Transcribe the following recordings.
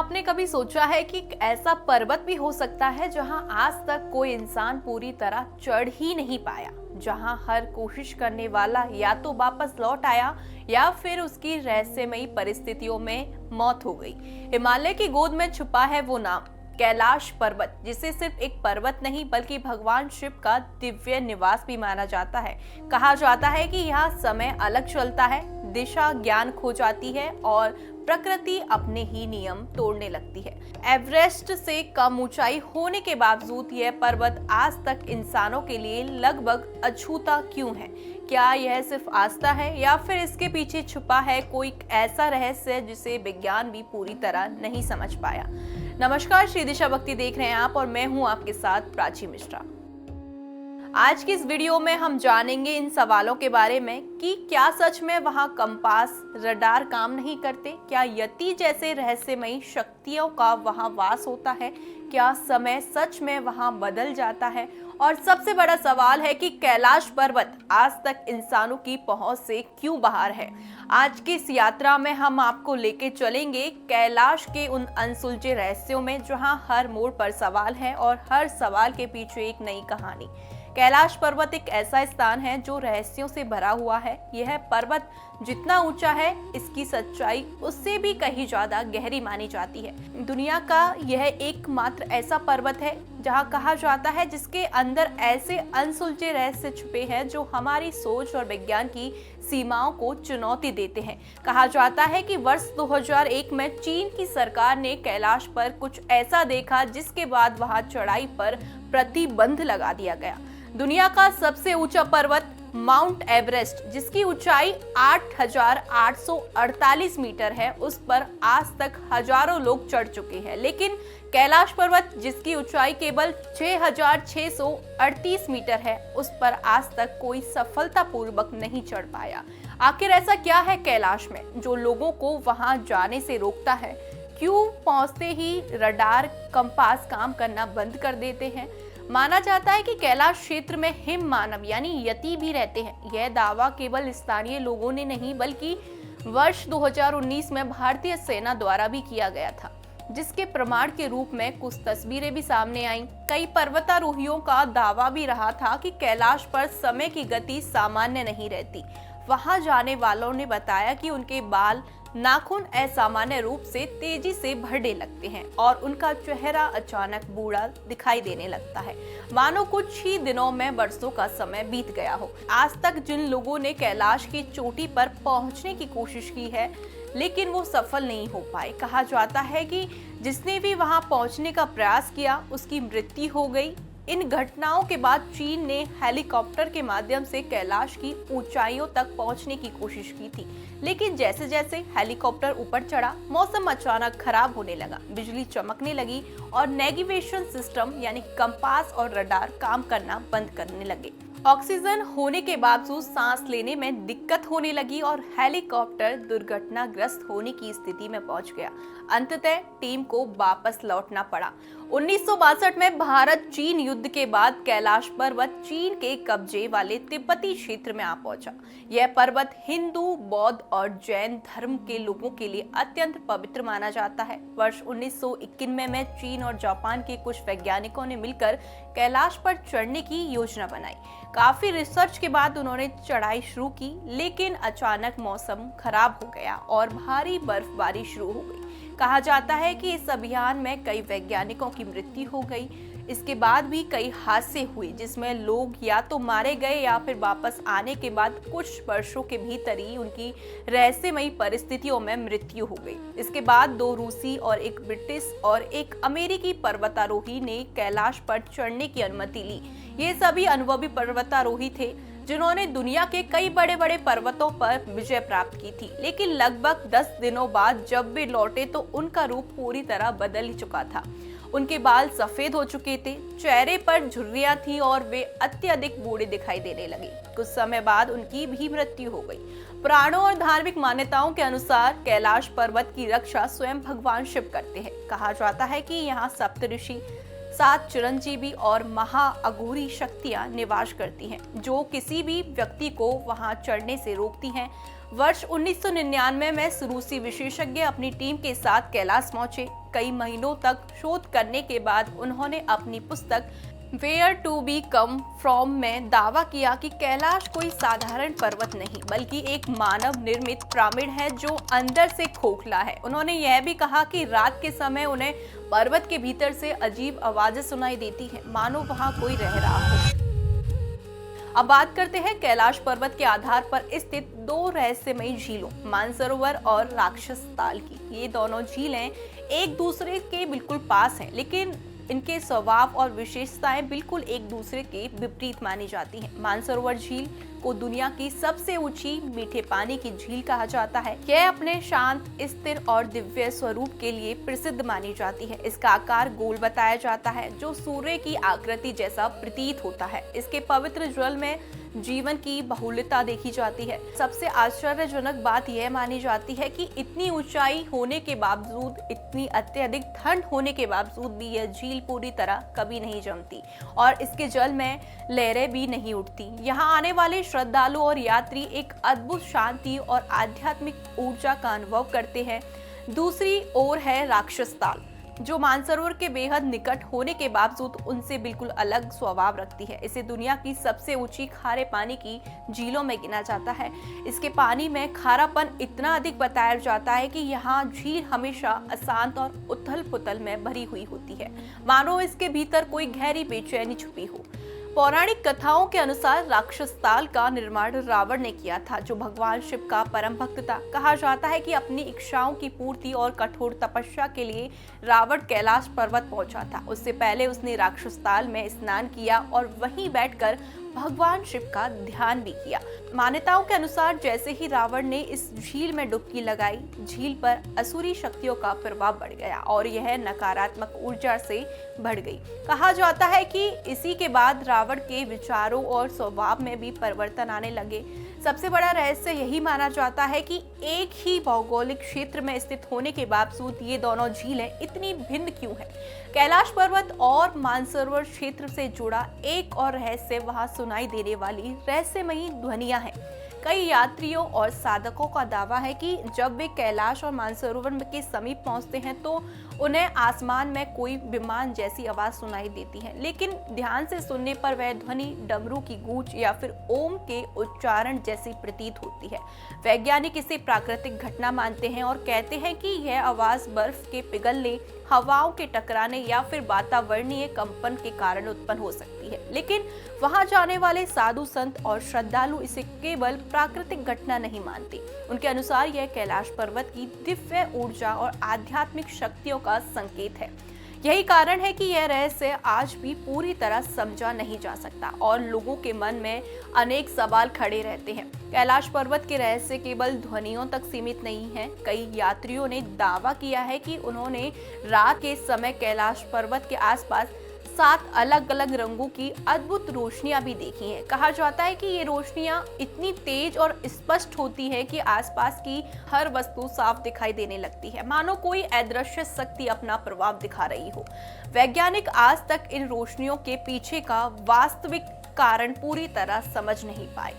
आपने कभी सोचा है कि एक ऐसा पर्वत भी हो सकता है जहां आज तक कोई इंसान पूरी तरह चढ़ ही नहीं पाया, जहां हर कोशिश करने वाला या तो वापस लौट आया या फिर उसकी रहस्यमयी परिस्थितियों में मौत हो गई। हिमालय की गोद में छुपा है वो नाम, कैलाश पर्वत, जिसे सिर्फ एक पर्वत नहीं बल्कि भगवान शिव का दिव्य निवास भी माना जाता है। कहा जाता है कि यहाँ समय अलग चलता है, दिशा ज्ञान खो जाती है और प्रकृति अपने ही नियम तोड़ने लगती है। एवरेस्ट से कम ऊंचाई होने के बावजूद यह पर्वत आज तक इंसानों के लिए लगभग अछूता क्यों है? क्या यह सिर्फ आस्था है या फिर इसके पीछे छुपा है कोई ऐसा रहस्य जिसे विज्ञान भी पूरी तरह नहीं समझ पाया? नमस्कार, श्री दिशा भक्ति देख रहे हैं आप और मैं हूं आपके साथ प्राची मिश्रा। आज की इस वीडियो में हम जानेंगे इन सवालों के बारे में कि क्या सच में वहां कंपास, रडार काम नहीं करते? क्या यति जैसे रहस्यमयी शक्तियों का वहां वास होता है? क्या समय सच में वहां बदल जाता है? और सबसे बड़ा सवाल है कि कैलाश पर्वत आज तक इंसानों की पहुंच से क्यों बाहर है? आज की इस यात्रा में हम आपको लेके चलेंगे कैलाश के उन अनसुलझे रहस्यों में जहां हर मोड़ पर सवाल है और हर सवाल के पीछे एक नई कहानी। कैलाश पर्वत एक ऐसा स्थान है जो रहस्यों से भरा हुआ है। यह पर्वत जितना ऊंचा है, इसकी सच्चाई उससे भी कहीं ज्यादा गहरी मानी जाती है। दुनिया का यह एकमात्र ऐसा पर्वत है जहां कहा जाता है जिसके अंदर ऐसे अनसुलझे रहस्य छुपे हैं जो हमारी सोच और विज्ञान की सीमाओं को चुनौती देते हैं। कहा जाता है कि वर्ष 2001 में चीन की सरकार ने कैलाश पर कुछ ऐसा देखा जिसके बाद वहां चढ़ाई पर प्रतिबंध लगा दिया गया। दुनिया का सबसे ऊंचा पर्वत माउंट एवरेस्ट, जिसकी ऊंचाई 8,848 मीटर है, उस पर आज तक हजारों लोग चढ़ चुके हैं। लेकिन कैलाश पर्वत, जिसकी ऊंचाई केवल 6,638 मीटर है, उस पर आज तक कोई सफलतापूर्वक नहीं चढ़ पाया। आखिर ऐसा क्या है कैलाश में जो लोगों को वहां जाने से रोकता है? क्यों पहुंचते ही रडार, कंपास काम करना बंद कर देते हैं? माना जाता है कि कैलाश क्षेत्र में हिम मानव यानी यति भी रहते हैं। यह दावा केवल स्थानीय लोगों ने नहीं बल्कि वर्ष 2019 में भारतीय सेना द्वारा भी किया गया था, जिसके प्रमाण के रूप में कुछ तस्वीरें भी सामने आईं। कई पर्वतारोहियों का दावा भी रहा था कि कैलाश पर समय की गति सामान्य नहीं रहती। वहां जाने वालों ने बताया कि उनके बाल, नाखून असामान्य रूप से तेजी से बढ़ने लगते हैं और उनका चेहरा अचानक बूढ़ा दिखाई देने लगता है, मानो कुछ ही दिनों में वर्षों का समय बीत गया हो। आज तक जिन लोगों ने कैलाश की चोटी पर पहुंचने की कोशिश की है लेकिन वो सफल नहीं हो पाए। कहा जाता है कि जिसने भी वहां पहुंचने का प्रयास किया उसकी मृत्यु हो गई। इन घटनाओं के बाद चीन ने हेलीकॉप्टर के माध्यम से कैलाश की ऊंचाइयों तक पहुंचने की कोशिश की थी, लेकिन जैसे जैसे हेलीकॉप्टर ऊपर चढ़ा, मौसम अचानक खराब होने लगा, बिजली चमकने लगी और नेविगेशन सिस्टम यानी कंपास और रडार काम करना बंद करने लगे। ऑक्सीजन होने के बावजूद सांस लेने में दिक्कत होने लगी और हेलीकॉप्टर दुर्घटनाग्रस्त होने की स्थिति में पहुंच गया। अंततः टीम को वापस लौटना पड़ा। 1962 में भारत चीन युद्ध के बाद कैलाश पर्वत चीन के कब्जे वाले तिब्बती क्षेत्र में आ पहुंचा। यह पर्वत हिंदू, बौद्ध और जैन धर्म के लोगों के लिए अत्यंत पवित्र माना जाता है। वर्ष 1991 में चीन और जापान के कुछ वैज्ञानिकों ने मिलकर कैलाश पर चढ़ने की योजना बनाई। काफी रिसर्च के बाद उन्होंने चढ़ाई शुरू की, लेकिन अचानक मौसम खराब हो गया और भारी बर्फबारी शुरू हो गई। कहा जाता है कि इस अभियान में कई वैज्ञानिकों की मृत्यु हो गई। इसके बाद भी कई हादसे हुए जिसमें लोग या तो मारे गए या फिर वापस आने के बाद कुछ वर्षों के भीतर ही उनकी रहस्यमयी परिस्थितियों में मृत्यु हो गई। इसके बाद 2 रूसी और 1 ब्रिटिश और 1 अमेरिकी पर्वतारोही ने कैलाश पर चढ़ने की अनुमति ली। ये सभी अनुभवी पर्वतारोही थे जिन्होंने दुनिया के कई बड़े बड़े पर्वतों पर विजय प्राप्त की थी, लेकिन लगभग 10 दिनों बाद जब वे लौटे तो उनका रूप पूरी तरह बदल ही चुका था। उनके बाल सफेद हो चुके थे, चेहरे पर झुर्रियां थी और वे अत्यधिक बूढ़े दिखाई देने लगे। कुछ समय बाद उनकी भी मृत्यु हो गई। पुराणों और धार्मिक मान्यताओं के अनुसार कैलाश पर्वत की रक्षा स्वयं भगवान शिव करते हैं। कहा जाता है कि यहाँ सप्तऋषि सात चिरंजीवी और महाअघोरी शक्तियां निवास करती हैं, जो किसी भी व्यक्ति को वहां चढ़ने से रोकती हैं। वर्ष 1999 में रूसी विशेषज्ञ अपनी टीम के साथ कैलाश पहुंचे। कई महीनों तक शोध करने के बाद उन्होंने अपनी पुस्तक where to be come from में दावा किया कि कैलाश कोई साधारण पर्वत नहीं, बल्कि एक मानव निर्मित पिरामिड है जो अंदर से खोखला है। उन्होंने यह भी कहा कि रात के समय उन्हें पर्वत के भीतर से अजीब आवाजें सुनाई देती हैं, मानो वहां कोई रह रहा हो। अब बात करते हैं कैलाश पर्वत के आधार पर स्थित दो रहस्यमयी झीलों, मानसरोवर और राक्षस ताल की। ये दोनों झीलें एक दूसरे के बिल्कुल पास हैं, लेकिन इनके स्वभाव और विशेषताएं बिल्कुल एक दूसरे के विपरीत मानी जाती हैं। मानसरोवर झील को दुनिया की सबसे ऊंची मीठे पानी की झील कहा जाता है। यह अपने शांत, स्थिर और दिव्य स्वरूप के लिए प्रसिद्ध मानी जाती है। इसका आकार गोल बताया जाता है, जो सूर्य की आकृति जैसा प्रतीत होता है। इसके पवित्र जल में जीवन की बहुलता देखी जाती है। सबसे आश्चर्यजनक बात यह मानी जाती है कि इतनी ऊंचाई होने के बावजूद, इतनी अत्यधिक ठंड होने के बावजूद भी यह झील पूरी तरह कभी नहीं जमती और इसके जल में लहरें भी नहीं उठती। यहाँ आने वाले श्रद्धालु और यात्री एक अद्भुत शांति और आध्यात्मिक ऊर्जा का अनुभव करते हैं। दूसरी ओर है राक्षस ताल, जो मानसरोवर के बेहद निकट होने के बावजूद उनसे बिल्कुल अलग स्वभाव रखती है। इसे दुनिया की सबसे ऊंची खारे पानी की झीलों में गिना जाता है। इसके पानी में खारापन इतना अधिक बताया जाता है कि यहाँ झील हमेशा अशांत और उथल पुथल में भरी हुई होती है, मानो इसके भीतर कोई गहरी बेचैनी छुपी हो। पौराणिक कथाओं के अनुसार राक्षस ताल का निर्माण रावण ने किया था, जो भगवान शिव का परम भक्त था। कहा जाता है कि अपनी इच्छाओं की पूर्ति और कठोर तपस्या के लिए रावण कैलाश पर्वत पहुंचा था। उससे पहले उसने राक्षस ताल में स्नान किया और वहीं बैठकर भगवान शिव का ध्यान भी किया। मान्यताओं के अनुसार जैसे ही रावण ने इस झील में डुबकी लगाई, झील पर असुरी शक्तियों का प्रभाव बढ़ गया और यह नकारात्मक ऊर्जा से बढ़ गई। कहा जाता है कि इसी के बाद रावण के विचारों और स्वभाव में भी परिवर्तन आने लगे। सबसे बड़ा रहस्य यही माना जाता है कि एक ही भौगोलिक क्षेत्र में स्थित होने के बावजूद ये दोनों झीलें इतनी भिन्न क्यों हैं। कैलाश पर्वत और मानसरोवर क्षेत्र से जुड़ा एक और रहस्य वहां सुनाई देने वाली रहस्यमयी ध्वनियां हैं। कई यात्रियों और साधकों का दावा है कि जब वे कैलाश और मानसरोवर के समीप पहुंचते हैं तो उन्हें आसमान में कोई विमान जैसी आवाज सुनाई देती है, लेकिन ध्यान से सुनने पर वह ध्वनि डमरू की गूंज या फिर ओम के उच्चारण जैसी प्रतीत होती है। वैज्ञानिक इसे प्राकृतिक घटना मानते हैं और कहते हैं कि यह आवाज बर्फ के पिघलने, हवाओं के टकराने या फिर वातावरणीय कंपन के कारण उत्पन्न हो सकती है। लेकिन वहां जाने वाले साधु संत और श्रद्धालु इसे केवल प्राकृतिक घटना नहीं मानते। उनके अनुसार यह कैलाश पर्वत की दिव्य ऊर्जा और आध्यात्मिक शक्तियों का संकेत है। यही कारण है कि यह रहस्य आज भी पूरी तरह समझा नहीं जा सकता और लोगों के मन में अनेक सवाल खड़े रहते हैं। कैलाश पर्वत के रहस्य केवल ध्वनियों तक सीमित नहीं है। कई यात्रियों ने दावा किया है कि उन्होंने रात के समय कैलाश पर्वत के आसपास 7 अलग अलग रंगों की अद्भुत रोशनियां भी देखी हैं। कहा जाता है कि ये रोशनियां इतनी तेज और स्पष्ट होती है कि आसपास की हर वस्तु साफ दिखाई देने लगती है, मानो कोई अदृश्य शक्ति अपना प्रभाव दिखा रही हो। वैज्ञानिक आज तक इन रोशनियों के पीछे का वास्तविक कारण पूरी तरह समझ नहीं पाए।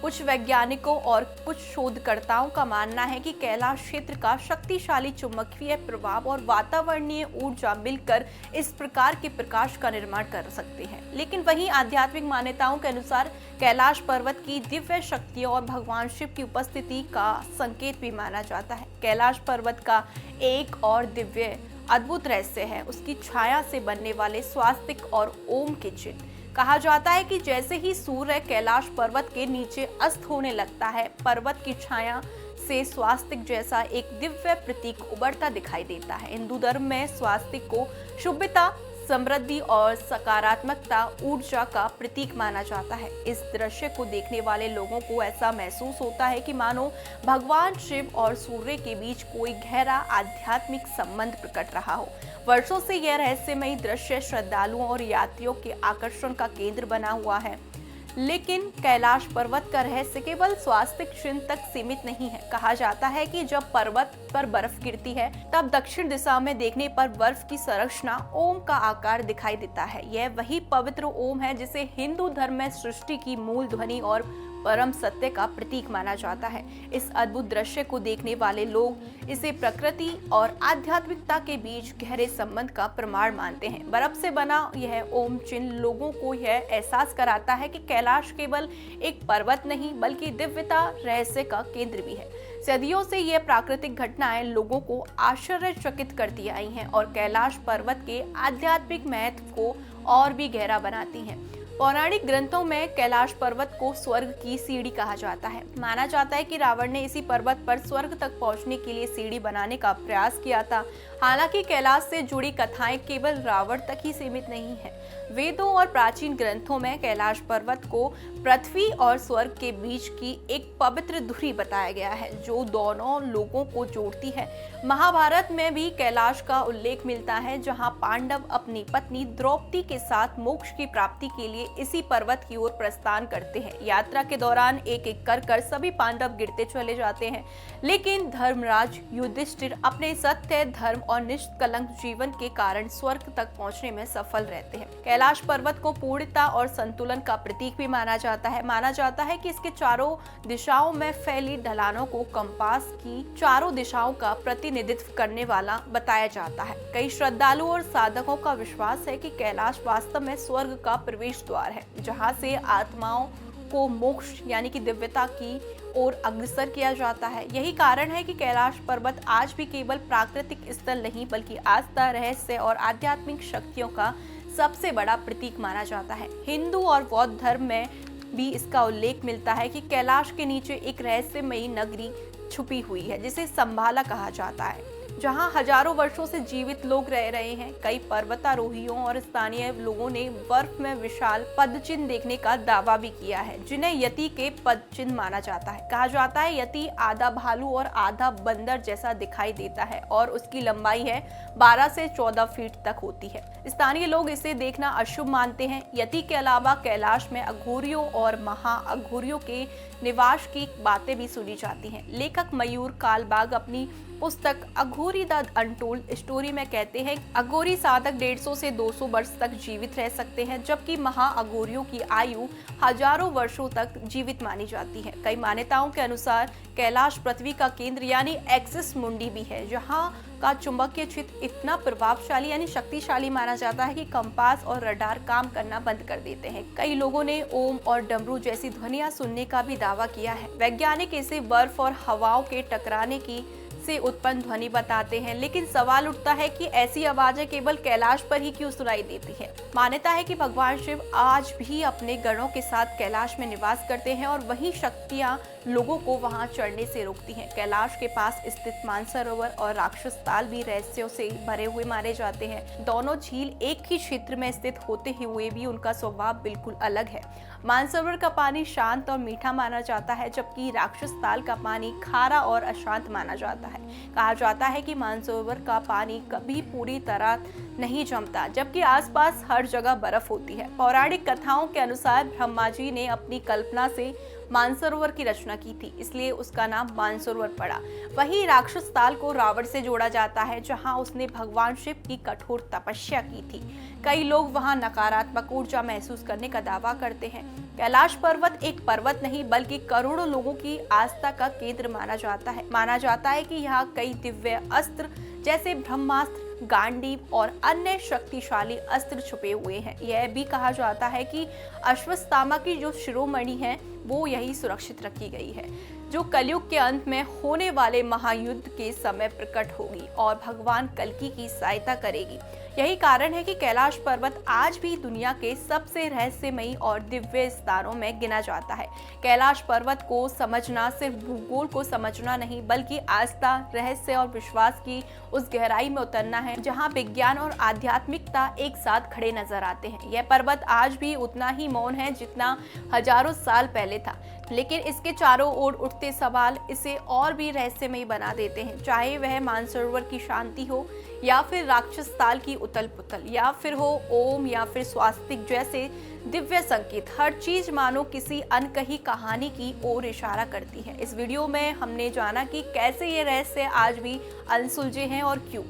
कुछ वैज्ञानिकों और कुछ शोधकर्ताओं का मानना है कि कैलाश क्षेत्र का शक्तिशाली चुंबकीय प्रभाव और वातावरणीय ऊर्जा मिलकर इस प्रकार के प्रकाश का निर्माण कर सकते हैं। लेकिन वहीं आध्यात्मिक मान्यताओं के अनुसार कैलाश पर्वत की दिव्य शक्तियों और भगवान शिव की उपस्थिति का संकेत भी माना जाता है। कैलाश पर्वत का एक और दिव्य अद्भुत रहस्य है उसकी छाया से बनने वाले स्वास्तिक और ओम के चिन्ह। कहा जाता है कि जैसे ही सूर्य कैलाश पर्वत के नीचे अस्त होने लगता है, पर्वत की छाया से स्वास्तिक जैसा एक दिव्य प्रतीक उभरता दिखाई देता है। हिंदू धर्म में स्वास्तिक को शुभता, समृद्धि और सकारात्मकता ऊर्जा का प्रतीक माना जाता है। इस दृश्य को देखने वाले लोगों को ऐसा महसूस होता है कि मानो भगवान शिव और सूर्य के बीच कोई गहरा आध्यात्मिक संबंध प्रकट रहा हो। वर्षों से यह रहस्यमयी दृश्य श्रद्धालुओं और यात्रियों के आकर्षण का केंद्र बना हुआ है। लेकिन कैलाश पर्वत का रहस्य केवल स्वास्थ्य चिन्ह तक सीमित नहीं है। कहा जाता है कि जब पर्वत पर बर्फ गिरती है तब दक्षिण दिशा में देखने पर बर्फ की संरचना ओम का आकार दिखाई देता है। यह वही पवित्र ओम है जिसे हिंदू धर्म में सृष्टि की मूल ध्वनि और परम सत्य का प्रतीक माना जाता है। इस अद्भुत दृश्य को देखने वाले लोग इसे प्रकृति और आध्यात्मिकता के बीच गहरे संबंध का प्रमाण मानते हैं। बर्फ से बना यह ओम चिन्ह लोगों को यह एहसास कराता है कि कैलाश केवल एक पर्वत नहीं बल्कि दिव्यता रहस्य का केंद्र भी है। सदियों से यह प्राकृतिक घटनाएं लोगों को आश्चर्यचकित करती आई हैं और कैलाश पर्वत के आध्यात्मिक महत्व को और भी गहरा बनाती हैं। पौराणिक ग्रंथों में कैलाश पर्वत को स्वर्ग की सीढ़ी कहा जाता है। माना जाता है कि रावण ने इसी पर्वत पर स्वर्ग तक पहुंचने के लिए सीढ़ी बनाने का प्रयास किया था। हालांकि कैलाश से जुड़ी कथाएं केवल रावण तक ही सीमित नहीं है। वेदों और प्राचीन ग्रंथों में कैलाश पर्वत को पृथ्वी और स्वर्ग के बीच की एक पवित्र धुरी बताया गया है जो दोनों लोगों को जोड़ती है। महाभारत में भी कैलाश का उल्लेख मिलता है जहां पांडव अपनी पत्नी द्रौपदी के साथ मोक्ष की प्राप्ति के लिए इसी पर्वत की ओर प्रस्थान करते हैं। यात्रा के दौरान एक एक कर सभी पांडव गिरते चले जाते हैं, लेकिन धर्मराज युधिष्ठिर अपने सत्य, धर्म और निष्कलंक जीवन के कारण स्वर्ग तक पहुंचने में सफल रहते हैं। कैलाश पर्वत को पूर्णता और संतुलन का प्रतीक भी माना जाता है। माना जाता है कि इसके चारों दिशाओं में फैली ढलानों को कंपास की चारों दिशाओं का प्रतिनिधित्व करने वाला बताया जाता है। कई श्रद्धालुओं और साधकों का विश्वास है कि कैलाश वास्तव में स्वर्ग का प्रवेश द्वार है, जहां से आत्माओं को मोक्ष यानी कि दिव्यता की ओर अग्रसर किया जाता है। यही कारण है कि कैलाश पर्वत आज भी केवल प्राकृतिक स्थल नहीं बल्कि आस्था, रहस्य और आध्यात्मिक शक्तियों का सबसे बड़ा प्रतीक माना जाता है। हिंदू और बौद्ध धर्म में भी इसका उल्लेख मिलता है कि कैलाश के नीचे एक रहस्यमयी नगरी छुपी हुई है जिसे संभाला कहा जाता है, जहां हजारों वर्षों से जीवित लोग रह रहे हैं। कई पर्वतारोहियों और स्थानीय लोगों ने बर्फ में विशाल पदचिन्ह देखने का दावा भी किया है, जिन्हें यति के पदचिन्ह माना जाता है। कहा जाता है यति आधा भालू और आधा बंदर जैसा दिखाई देता है और उसकी लंबाई है 12 से 14 फीट तक होती है। स्थानीय लोग इसे देखना अशुभ मानते हैं। यति के अलावा कैलाश में अघोरियों और महा अघोरियों के निवास की बातें भी सुनी जाती हैं। लेखक मयूर कालबाग अपनी पुस्तक अघोरी द अनटोल्ड स्टोरी में कहते हैं अघोरी साधक 150 से 200 वर्ष तक जीवित रह सकते हैं, जबकि महा अघोरियों की आयु हजारों वर्षों तक जीवित मानी जाती है। कई मान्यताओं के अनुसार कैलाश पृथ्वी का केंद्र यानी एक्सिस मुंडी भी है, जहां का चुंबकीय क्षेत्र इतना प्रभावशाली यानी शक्तिशाली माना जाता है कि कंपास और रडार काम करना बंद कर देते हैं। कई लोगों ने ओम और डमरू जैसी ध्वनियां सुनने का भी दावा किया है। वैज्ञानिक इसे बर्फ और हवाओं के टकराने की से उत्पन्न ध्वनि बताते हैं, लेकिन सवाल उठता है कि ऐसी आवाजें केवल कैलाश पर ही क्यों सुनाई देती हैं। मान्यता है कि भगवान शिव आज भी अपने गणों के साथ कैलाश में निवास करते हैं और वही शक्तियां लोगों को वहां चढ़ने से रोकती हैं। कैलाश के पास स्थित मानसरोवर और राक्षस ताल भी रहस्यों से भरे हुए माने जाते हैं। दोनों झील एक ही क्षेत्र में स्थित होते हुए भी उनका स्वभाव बिल्कुल अलग है। मानसरोवर का पानी शांत और मीठा माना जाता है, जबकि राक्षस ताल का पानी खारा और अशांत माना जाता है। कहा जाता है कि मानसरोवर का पानी कभी पूरी तरह नहीं जमता, जबकि आसपास हर जगह बर्फ होती है। पौराणिक कथाओं के अनुसार ब्रह्मा जी ने अपनी कल्पना से मानसरोवर की रचना की थी, इसलिए उसका नाम मानसरोवर पड़ा। वहीं राक्षस ताल को रावण से जोड़ा जाता है, जहां उसने भगवान शिव की कठोर तपस्या की थी। कई लोग वहां नकारात्मक ऊर्जा महसूस करने का दावा करते हैं। कैलाश पर्वत एक पर्वत नहीं बल्कि करोड़ों लोगों की आस्था का केंद्र माना जाता है। माना जाता है कि यहाँ कई दिव्य अस्त्र जैसे ब्रह्मास्त्र, गांडीव और अन्य शक्तिशाली अस्त्र छुपे हुए हैं। यह भी कहा जाता है कि अश्वत्थामा की जो शिरोमणि है वो यही सुरक्षित रखी गई है, जो कलयुग के अंत में होने वाले महायुद्ध के समय प्रकट होगी और भगवान कल्कि की सहायता करेगी। यही कारण है कि कैलाश पर्वत आज भी दुनिया के सबसे रहस्यमयी और दिव्य स्थानों में गिना जाता है। कैलाश पर्वत को समझना सिर्फ भूगोल को समझना नहीं बल्कि आस्था, रहस्य और विश्वास की उस गहराई में उतरना है जहां विज्ञान और आध्यात्मिकता एक साथ खड़े नजर आते हैं। यह पर्वत आज भी उतना ही मौन है जितना हजारों साल पहले रहस्यमय था, लेकिन इसके चारों ओर उठते सवाल इसे और भी रहस्यमय बना देते हैं। चाहे वह मानसरोवर की शांति हो, या फिर राक्षस ताल की उथल पुथल, या फिर हो ओम या फिर स्वास्तिक जैसे दिव्य संकेत, हर चीज मानो किसी अनकही कहानी की ओर इशारा करती है। इस वीडियो में हमने जाना कि कैसे ये रहस्य आज भी अनसुलझे हैं और क्यों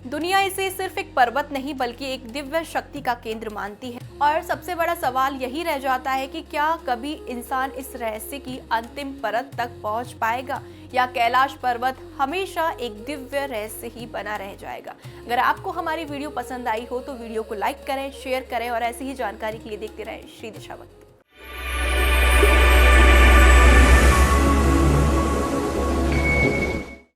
दुनिया इसे सिर्फ एक पर्वत नहीं बल्कि एक दिव्य शक्ति का केंद्र मानती है। और सबसे बड़ा सवाल यही रह जाता है कि क्या कभी इंसान इस रहस्य की अंतिम परत तक पहुंच पाएगा, या कैलाश पर्वत हमेशा एक दिव्य रहस्य ही बना रह जाएगा। अगर आपको हमारी वीडियो पसंद आई हो तो वीडियो को लाइक करें, शेयर करें और ऐसी ही जानकारी के लिए देखते रहें श्री दिशावत।